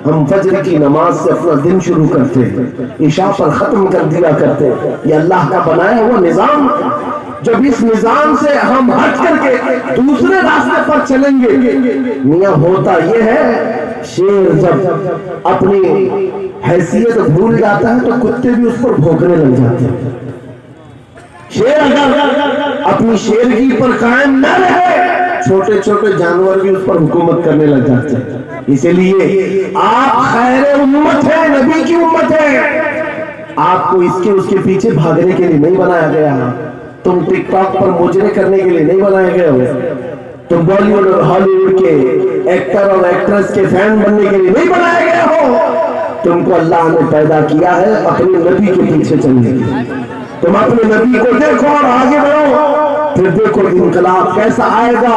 ہم فجر کی نماز سے اپنا دن شروع کرتے ہیں، عشاء پر ختم کر دیا کرتے ہیں۔ یہ اللہ کا بنایا ہوا نظام، جب اس نظام سے ہم ہٹ کر کے دوسرے راستے پر چلیں گے، میاں ہوتا یہ ہے شیر جب اپنی حیثیت بھول جاتا ہے تو کتے بھی اس پر بھونکنے لگ جاتے ہیں۔ شیر اگر اپنی شیرگی پر قائم نہ رہے، چھوٹے چھوٹے جانور بھی اس پر حکومت کرنے لگ جاتے ہیں۔ اسی لیے آپ خیر امت ہیں، نبی کی امت ہے، آپ کو اس کے پیچھے بھاگنے کے لیے نہیں بنایا گیا ہے، تم ٹک ٹاک پر موجرے کرنے کے لیے نہیں بنائے گئے ہو، تم بالی ووڈ اور ہالی ووڈ کے ایکٹر اور ایکٹریس کے فین بننے کے لیے نہیں بنائے گئے ہو، تم کو اللہ نے پیدا کیا ہے اپنے نبی کے پیچھے چلنے کے لیے۔ تم اپنے نبی کو دیکھو اور آگے بڑھو، پھر دیکھو انقلاب کیسا آئے گا۔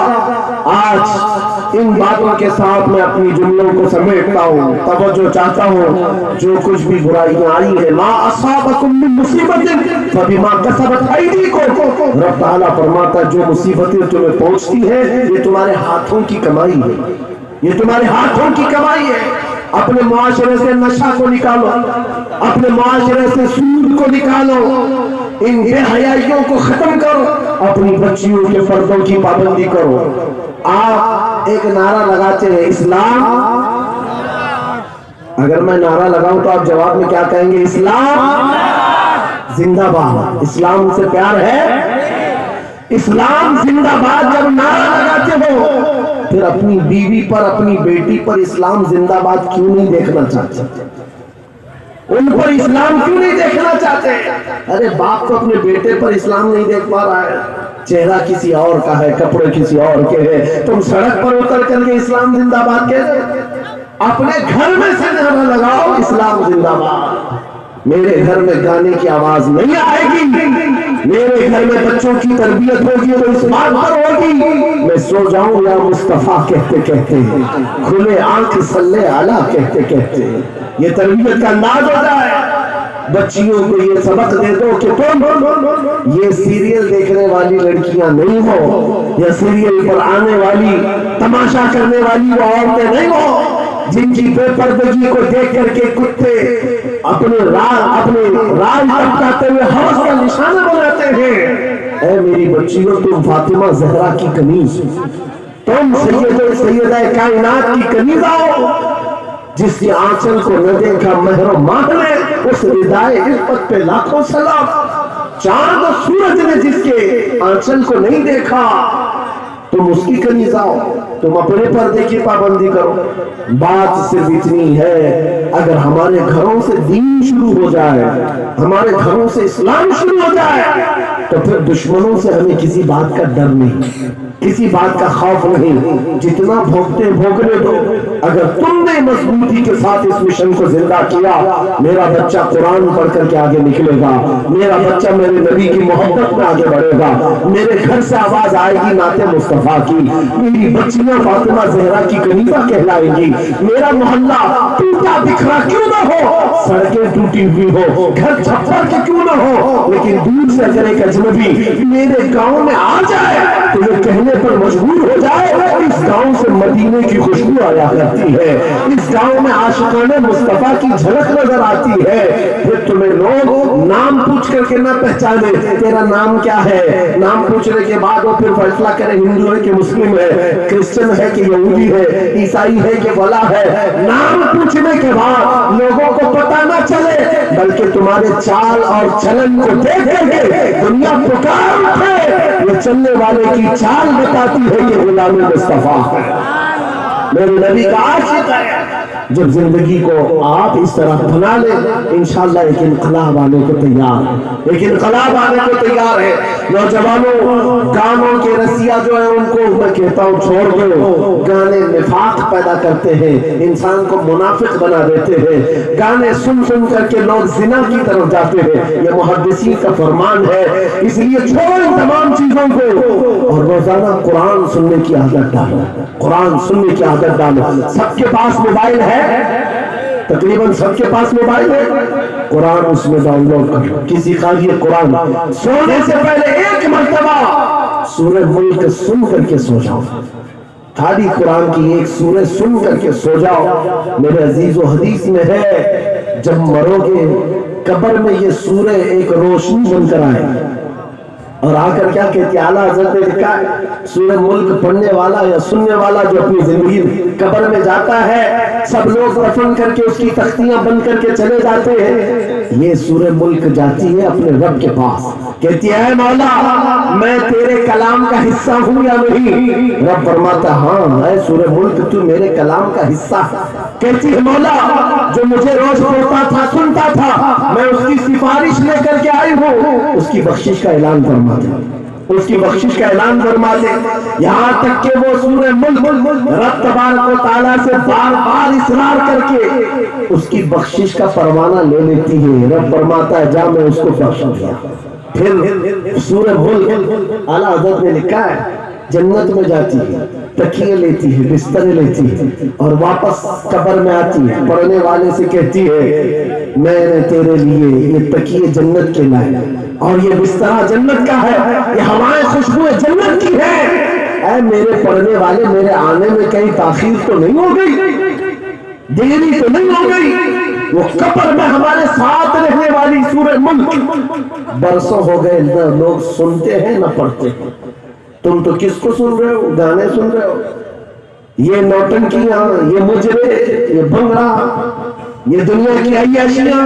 آج ان باتوں کے ساتھ میں اپنی جملوں کو سمیٹتا ہوں، توجہ چاہتا ہوں، جو کچھ بھی برائیاں آئی ہیں، ما اصابکم من مصیبت فبما کسبت ایدیکم، رب تعالیٰ فرماتا ہے جو مصیبتیں تمہیں پہنچتی ہیں یہ تمہارے ہاتھوں کی کمائی ہے، یہ تمہارے ہاتھوں کی کمائی ہے۔ اپنے معاشرے سے نشہ کو نکالو، اپنے معاشرے سے سود کو نکالو، ان بے حیائیوں کو ختم کرو، اپنی بچیوں کے فردوں کی پابندی کرو۔ آپ ایک نعرہ لگاتے ہیں اسلام، اگر میں نعرہ لگاؤں تو آپ جواب میں کیا کہیں گے؟ اسلام زندہ باد۔ اسلام سے پیار ہے، اسلام زندہ باد جب نعرہ لگاتے ہو، پھر اپنی بیوی پر اپنی بیٹی پر اسلام زندہ باد کیوں نہیں دیکھنا چاہتے؟ ان پر اسلام کیوں نہیں دیکھنا چاہتے؟ ارے باپ کو اپنے بیٹے پر اسلام نہیں دیکھ پا رہا ہے، چہرہ کسی اور کا ہے، کپڑے کسی اور کے ہیں، تم سڑک پر اتر کر کے اسلام زندہ باد کہتے؟ اپنے گھر میں سے نعرہ لگاؤ اسلام زندہ باد۔ میرے گھر میں گانے کی آواز نہیں آئے گی، میرے گھر میں بچوں کی تربیت ہوگی تو اس بات پر ہوگی میں سو جاؤں یا مصطفیٰ کہتے کہتے، کھلے آنکھ صلی علی کہتے کہتے، یہ تربیت کا انداز ہو جائے۔ بچیوں کو یہ سبق دے دو کہ تم یہ سیریل دیکھنے والی لڑکیاں نہیں ہو، یا سیریل پر آنے والی تماشا کرنے والی وہ عورتیں نہیں ہو جن کی بے پردگی کو دیکھ کر کے کتے اپنے راج ٹپکاتے ہوئے ہوش کا نشانہ بناتے ہیں۔ اے میری بچیوں، تم فاطمہ زہرا کی کنیز، تم سیدہ کائنات کی کنیز آؤ، جس کی آنچل کو نہ دیکھا مہر و ماہ نے، اس ردائے عفت پہ لاکھوں سلام۔ چاند و سورج نے جس کے آنچل کو نہیں دیکھا، تم اس کی کنیز آؤ، تم اپنے پردے کی پابندی کرو۔ بات صرف اتنی ہے، اگر ہمارے گھروں سے دین شروع ہو جائے، ہمارے گھروں سے اسلام شروع ہو جائے، تو پھر دشمنوں سے ہمیں کسی بات کا ڈر نہیں، کسی بات کا خوف نہیں۔ جتنا بھوکتے بھوکنے دو، اگر تم نے مضبوطی کے ساتھ اس مشن کو زندہ کیا، میرا بچہ قرآن پڑھ کر کے آگے نکلے گا، میرا بچہ میرے نبی کی محبت میں آگے بڑھے گا، میرے گھر سے آواز آئے گی نعت مصطفیٰ کی، میری بچیاں فاطمہ زہرا کی کنیزہ کہلائیں گی، میرا محلہ ٹوٹا بکھرا کیوں نہ ہو، سڑکیں ٹوٹی ہوئی ہو، گھر چھپر کے کیوں نہ ہو، لیکن دور سے اگر ایک اجنبی میرے گاؤں میں آ جائے تو یہ کہنے پر مجبور ہو جائے اس گاؤں سے مدینے کی خوشبو آیا کرتی ہے، اس گاؤں میں عاشقانہ مصطفیٰ کی جھلک نظر آتی ہے۔ پھر تمہیں لوگ نام پوچھ کر کے نہ پہچانے، تیرا نام کیا ہے، نام پوچھنے کے بعد وہ پھر فیصلہ کرے ہندو ہے کہ مسلم ہے، کرسچن ہے کہ یہودی ہے، عیسائی ہے کہ ولا ہے۔ نام پوچھنے کے بعد لوگوں کو پتہ نہ چلے، بلکہ تمہارے چال اور چلن کو دیکھ کر کے دنیا پکار اٹھے، یہ چلنے والے کی چال بتاتی ہے کہ غلام مصطفیٰ ہے، میرے نبی کا عاشق ہے۔ جب زندگی کو آپ اس طرح بنا لیں، انشاءاللہ ایک انقلاب آنے کو تیار ہے، ایک انقلاب آنے کو تیار ہے۔ نوجوانوں، گانوں کے رسیا جو ہیں ان کو میں کہتا ہوں چھوڑ دو، گانے نفاق پیدا کرتے ہیں، انسان کو منافق بنا دیتے ہیں، گانے سن سن کر کے لوگ زنا کی طرف جاتے ہیں، یہ محدثین کا فرمان ہے۔ اس لیے چھوڑو ان تمام چیزوں کو اور روزانہ قرآن سننے کی عادت ڈالو، قرآن سننے کی عادت ڈالو۔ سب کے پاس موبائل ہے، تقریباً سب کے پاس موبائل ہے، قرآن اس میں ڈاؤن لوڈ کرو۔ کسی قاری قرآن سونے سے پہلے ایک مرتبہ سورہ ملک سن کر کے سو جاؤ، خالی قرآن کی ایک سورہ سن کر کے سو جاؤ. میرے عزیز و حدیث میں ہے جب مرو گے قبر میں یہ سورہ ایک روشنی بن کر آئے اور آ کر کیا کہتی ہے؟ اعلیٰ حضرت نے لکھا ہے سورہ ملک پڑھنے والا یا سننے والا جو اپنی زندگی قبر میں جاتا ہے سب لوگ دفن کر کے اس کی تختیاں بند کر کے چلے جاتے ہیں. یہ سورہ ملک جاتی ہے اپنے رب کے پاس, کہتی ہے اے مولا میں تیرے کلام کا حصہ ہوں یا نہیں؟ رب فرماتا ہاں اے سورہ ملک تو میرے کلام کا حصہ. کہتی ہے مولا جو مجھے روز پڑھتا تھا سنتا تھا میں اس کی سفارش لے کر کے آئی ہوں, اس کی بخشش کا اعلان فرما دے, اس کی بخشش کا اعلان فرما دے. یہاں تک کہ وہ سورہ ملک رب تبارک و تعالیٰ سے بار بار اصرار کر کے اس کی بخشش کا پروانہ لے لیتی ہے. رب فرماتا ہے جا میں اس کو بخش دیا. پھر سورہ ملک اعلیٰ حضرت نے لکھا ہے جنت میں جاتی ہے, تکیے لیتی ہے, بستر لیتی ہے اور واپس قبر میں آتی ہے, پڑھنے والے سے کہتی ہے میں نے تیرے لیے یہ تکیے جنت کے لائے اور یہ بستر جنت کا ہے, یہ ہوائیں خوشبوئیں جنت کی ہے. اے میرے پڑھنے والے میرے آنے میں کہیں تاخیر تو نہیں ہو گئی, دیری تو نہیں ہو گئی؟ وہ قبر میں ہمارے ساتھ رہنے والی سورہ ملک برسوں ہو گئے نہ لوگ سنتے ہیں نہ پڑھتے ہیں. تم تو کس کو سن رہے ہو؟ گانے سن رہے ہو, یہ نوٹنکیاں, یہ مجرے, یہ بھنگڑا, یہ دنیا کی عیاشیاں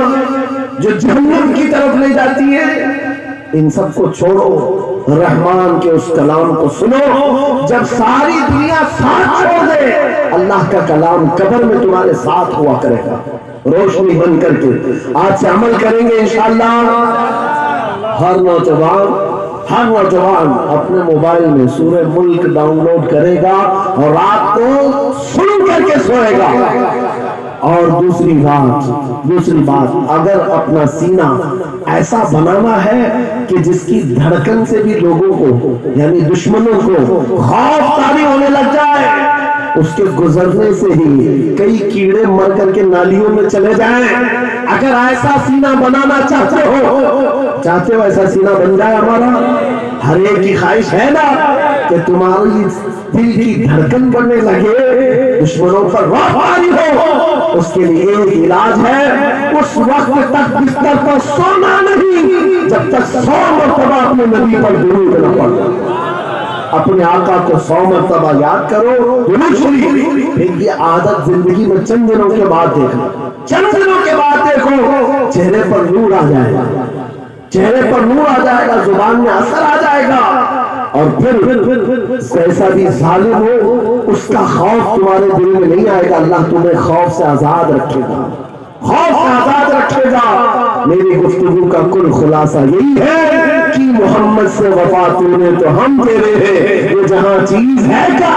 جو جہنم کی طرف لے جاتی ہیں, ان سب کو چھوڑو, رحمان کے اس کلام کو سنو. جب ساری دنیا ساتھ چھوڑ دے اللہ کا کلام قبر میں تمہارے ساتھ ہوا کرے گا روشنی بن کر کے. آج سے عمل کریں گے انشاءاللہ. ہر نوجوان اپنے موبائل میں سورہ ملک ڈاؤن لوڈ کرے گا اور رات کو سن کر کے سوئے گا. اور دوسری بات اگر اپنا سینہ ایسا بنانا ہے کہ جس کی دھڑکن سے بھی لوگوں کو یعنی دشمنوں کو خوف طاری ہونے لگ جائے, اس کے گزرنے سے ہی کئی کیڑے مر کر کے نالیوں میں چلے جائیں. اگر ایسا سینہ بنانا چاہتے ہو ایسا سینہ بن جائے ہمارا. ہر ایک کی خواہش ہے نا کہ تمہاری دل کی دھڑکن بڑھنے لگے, دشمنوں پر رعب طاری ہو. اس کے لیے ایک علاج ہے, اس وقت تک بستر پر سونا نہیں جب تک 100 مرتبہ اپنے نبی پر درود نہ پڑھو. اپنے آقا کو 100 مرتبہ یاد کرو, درود شریف. پھر یہ عادت زندگی میں چند دنوں کے بعد دیکھو, چہرے پر نور آ جائے گا, چہرے پر نور آ جائے گا, زبان میں اثر آ جائے گا. اور پھر کیسا بھی ظالم ہو اس کا خوف تمہارے دل میں نہیں آئے گا. اللہ تمہیں خوف سے آزاد رکھے گا, خوف سے آزاد رکھے گا. میری گفتگو کا کل خلاصہ یہی ہے کہ محمد سے وفا تونے تو ہم تیرے ہیں, یہ جہاں چیز ہے کیا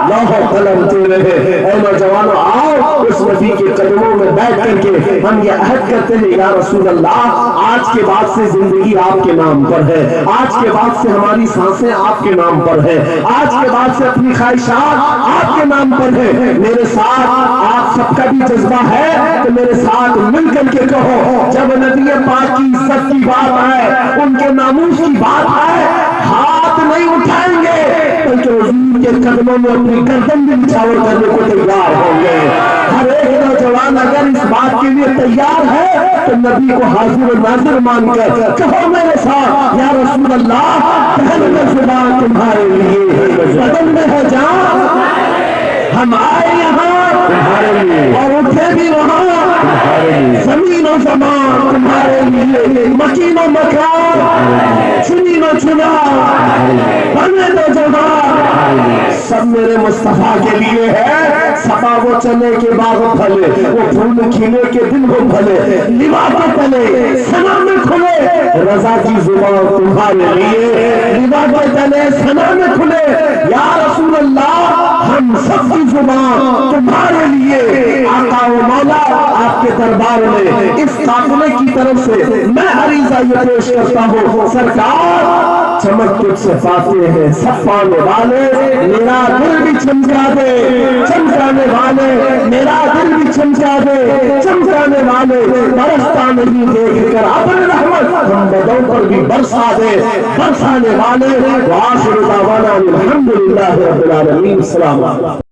لوح و قلم تیرے ہیں. اے نوجوانوں آؤ اس نبی کے قدموں میں بیٹھ کر کے ہم یہ عہد کرتے ہیں یا رسول اللہ آج کے بعد سے زندگی آپ کے نام پر ہے, آج کے بعد سے ہماری سانسیں آپ کے نام پر ہے, آج کے بعد سے اپنی خواہشات آپ کے نام پر ہے. میرے ساتھ آپ سب کا بھی جذبہ ہے تو میرے ساتھ مل کر کے کہو, جب نبی پاک کی عزت کی بات آئے, ان کے ناموس کی بات آئے, ہاتھ نہیں اٹھائیں گے بلکہ حضور کے قدموں میں اپنی گردن بھی نچھاور کرنے کو تیار ہوں گے. ہر ایک نوجوان اگر اس بات کے لیے تیار ہے تو نبی کو حاضر و ناظر مان کر کہو میرے ساتھ یا رسول اللہ پہل میں زبان تمہارے لیے, بدن میں ہے جان, ہم آئے یہاں تمہارے لیے اور اٹھے بھی وہاں, زمین و زمان تمہارے لیے, مکین و مکان, چنین و چنا, بنے دو جوان, سب میرے مصطفیٰ کے لیے ہے. صفا وہ چنے کے باغ پھلے, وہ پھول کھلے کے دن ہو بھلے, لباس تلے سنا میں کھلے, رضا کی زبان تمہارے لیے, لباس تلے سنا میں کھلے. یا رسول اللہ ہم سب کی زبان تمہارے لیے. آقا و مولا آپ کے دربار میں اس قافلے کی طرف سے میں عریضہ یہ پیش کرتا ہوں, سرکار چمک تجھ سے پاتے ہیں سب پانے والے, میرا دل بھی چمکا دے, چمکانے والے میرا دل بھی چمکا دے، چمکانے والے برستا نہیں دیکھ کر اپنے رحمت ہم بدوں پر بھی برسا دے، برسانے والے وآخر دعوانا الحمدللہ رب العالمین. السلام علیکم.